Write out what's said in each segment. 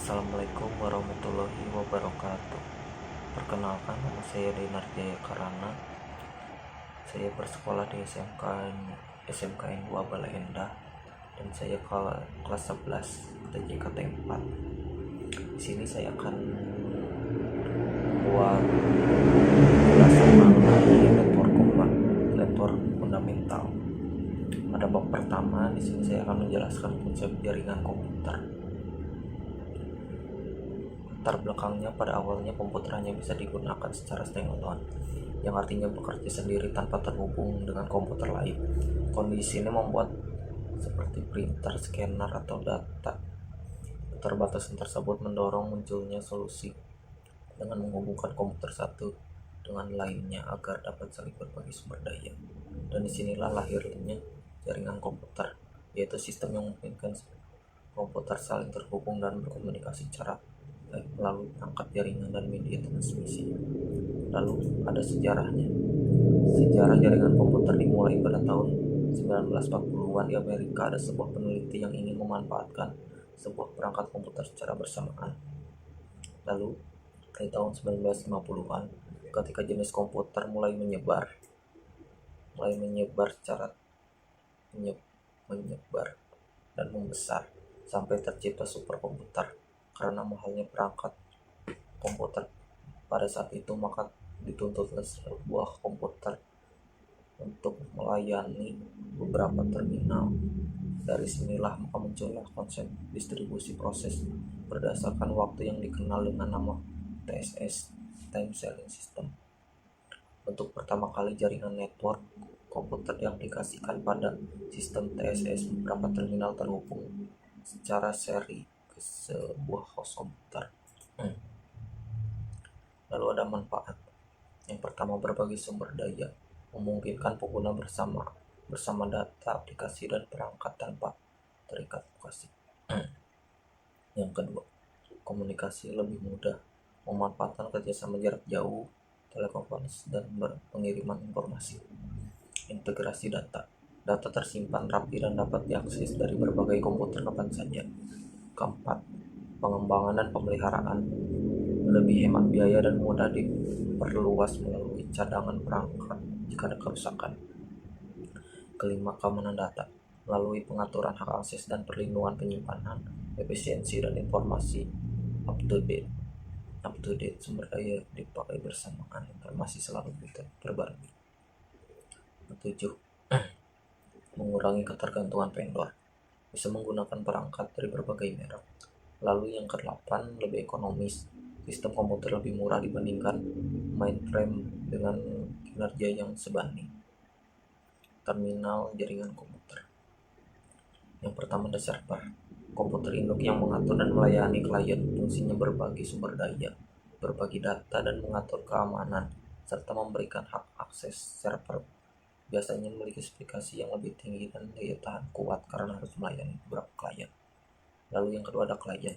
Assalamualaikum warahmatullahi wabarakatuh. Perkenalkan, nama saya Denar Jaya Karana. Saya bersekolah di SMKN 2 Bale Endah dan saya kelas 11 TJKT 4. Di sini saya akan membuat penjelasan mengenai network fundamental. Pada bab pertama, di sini saya akan menjelaskan konsep jaringan komputer. Latar belakangnya, pada awalnya komputer hanya bisa digunakan secara standalone, yang artinya bekerja sendiri tanpa terhubung dengan komputer lain. Kondisi ini membuat seperti printer, scanner, atau data. Keterbatasan tersebut mendorong munculnya solusi dengan menghubungkan komputer satu dengan lainnya agar dapat saling berbagi sumber daya. Dan disinilah lahirnya jaringan komputer, yaitu sistem yang memungkinkan komputer saling terhubung dan berkomunikasi secara melalui perangkat jaringan dan media transmisi. Lalu ada sejarahnya. Sejarah jaringan komputer dimulai pada tahun 1940-an di Amerika. Ada sebuah peneliti yang ingin memanfaatkan sebuah perangkat komputer secara bersamaan. Lalu di tahun 1950-an, ketika jenis komputer mulai menyebar secara menyebar dan membesar sampai tercipta superkomputer. Karena mahalnya perangkat komputer pada saat itu, maka dituntutlah sebuah komputer untuk melayani beberapa terminal. Dari sinilah maka muncullah konsep distribusi proses berdasarkan waktu yang dikenal dengan nama TSS, Time Sharing System. Untuk pertama kali jaringan network komputer diaplikasikan pada sistem TSS. Beberapa terminal terhubung secara seri ke sebuah host komputer. Lalu ada manfaat. Yang pertama, berbagi sumber daya, memungkinkan pengguna bersama data, aplikasi, dan perangkat tanpa terikat lokasi. Yang kedua, komunikasi lebih mudah, memanfaatkan kerjasama jarak jauh, telekonferensi, dan pengiriman informasi. Integrasi data. Data tersimpan rapi dan dapat diakses dari berbagai komputer kapan saja. Keempat, pengembangan dan pemeliharaan, lebih hemat biaya dan mudah diperluas melalui cadangan perangkat jika ada kerusakan. Kelima, keamanan data, melalui pengaturan hak akses dan perlindungan penyimpanan, efisiensi dan informasi up to date, sumber daya dipakai bersamaan, informasi selalu terbaru. Ketujuh, mengurangi ketergantungan vendor, bisa menggunakan perangkat dari berbagai merek. Lalu yang ke-8, lebih ekonomis, sistem komputer lebih murah dibandingkan mainframe dengan kinerja yang sebanding. Terminal jaringan komputer. Yang pertama ada server, komputer induk yang mengatur dan melayani klien. Fungsinya berbagi sumber daya, berbagi data, dan mengatur keamanan, serta memberikan hak akses. Server biasanya memiliki spesifikasi yang lebih tinggi dan daya tahan kuat karena harus melayani beberapa klien. Lalu yang kedua ada klien,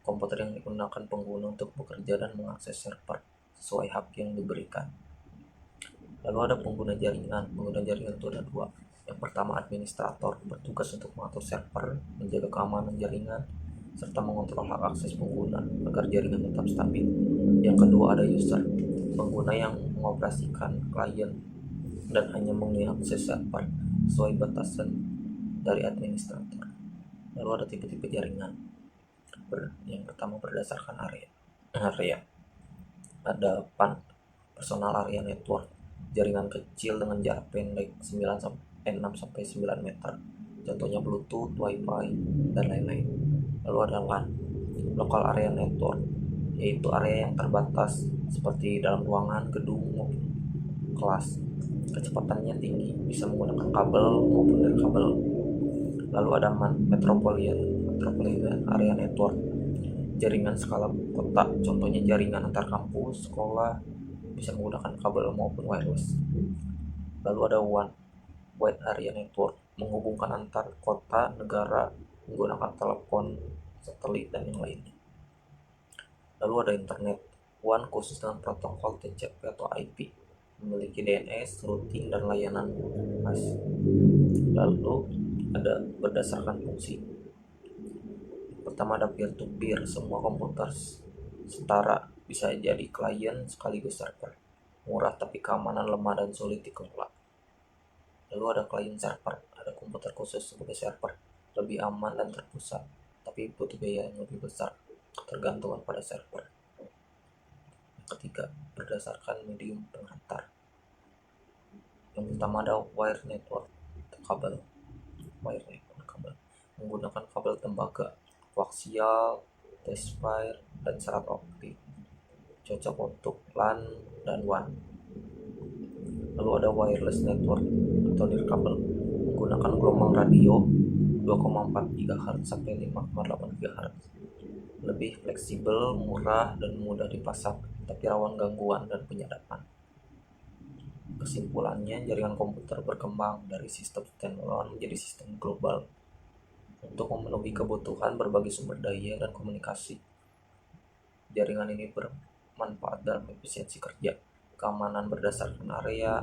komputer yang digunakan pengguna untuk bekerja dan mengakses server sesuai hak yang diberikan. Lalu ada pengguna jaringan. Pengguna jaringan itu ada dua. Yang pertama, administrator, bertugas untuk mengatur server, menjaga keamanan jaringan, serta mengontrol hak akses pengguna agar jaringan tetap stabil. Yang kedua ada user, pengguna yang mengoperasikan klien dan hanya mengakses server sesuai batasan dari administrator. Lalu ada tipe-tipe jaringan. Yang pertama berdasarkan area. Ada PAN, personal area network, jaringan kecil dengan jarak pendek 6 sampai 9 meter. Contohnya Bluetooth, Wi-Fi, dan lain-lain. Lalu ada LAN, local area network, yaitu area yang terbatas seperti dalam ruangan, gedung, maupun kelas. Kecepatannya tinggi, bisa menggunakan kabel maupun dari kabel. Lalu ada metropolitan area network, jaringan skala kota, contohnya jaringan antar kampus, sekolah, bisa menggunakan kabel maupun wireless. Lalu ada wide area network, menghubungkan antar kota, negara, menggunakan telepon, satelit, dan yang lainnya. Lalu ada internet, WAN khusus dengan protokol TCP atau IP, memiliki DNS, routing, dan layanan khas. Lalu ada berdasarkan fungsi. Pertama ada peer-to-peer, semua komputer setara, bisa jadi klien sekaligus server. Murah tapi keamanan lemah dan sulit dikelola. Lalu ada client server, ada komputer khusus sebagai server, lebih aman dan terpusat, tapi butuh biaya yang lebih besar, tergantungan pada server. Yang ketiga, berdasarkan medium pengantar. Yang pertama ada wire network, kabel. Wire network, kabel menggunakan kabel tembaga, koaksial, test-wire, dan serat optik, cocok untuk LAN dan WAN. Lalu ada wireless network atau nirkabel, menggunakan gelombang radio 2,4 GHz sampai 5,8 GHz. Lebih fleksibel, murah, dan mudah dipasang, tapi rawan gangguan dan penyadapan. Kesimpulannya, jaringan komputer berkembang dari sistem standalone menjadi sistem global untuk memenuhi kebutuhan berbagi sumber daya dan komunikasi. Jaringan ini bermanfaat dalam efisiensi kerja, keamanan berdasarkan area,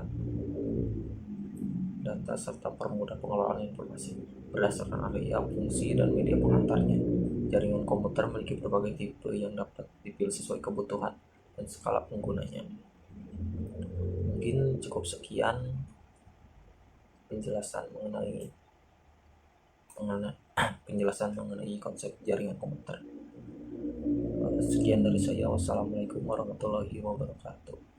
data, serta permudah pengelolaan informasi berdasarkan area, fungsi, dan media pengantarnya. Jaringan komputer memiliki berbagai tipe yang dapat dipilih sesuai kebutuhan dan skala penggunanya. Mungkin cukup sekian penjelasan mengenai konsep jaringan komputer. Sekian dari saya. Wassalamualaikum warahmatullahi wabarakatuh.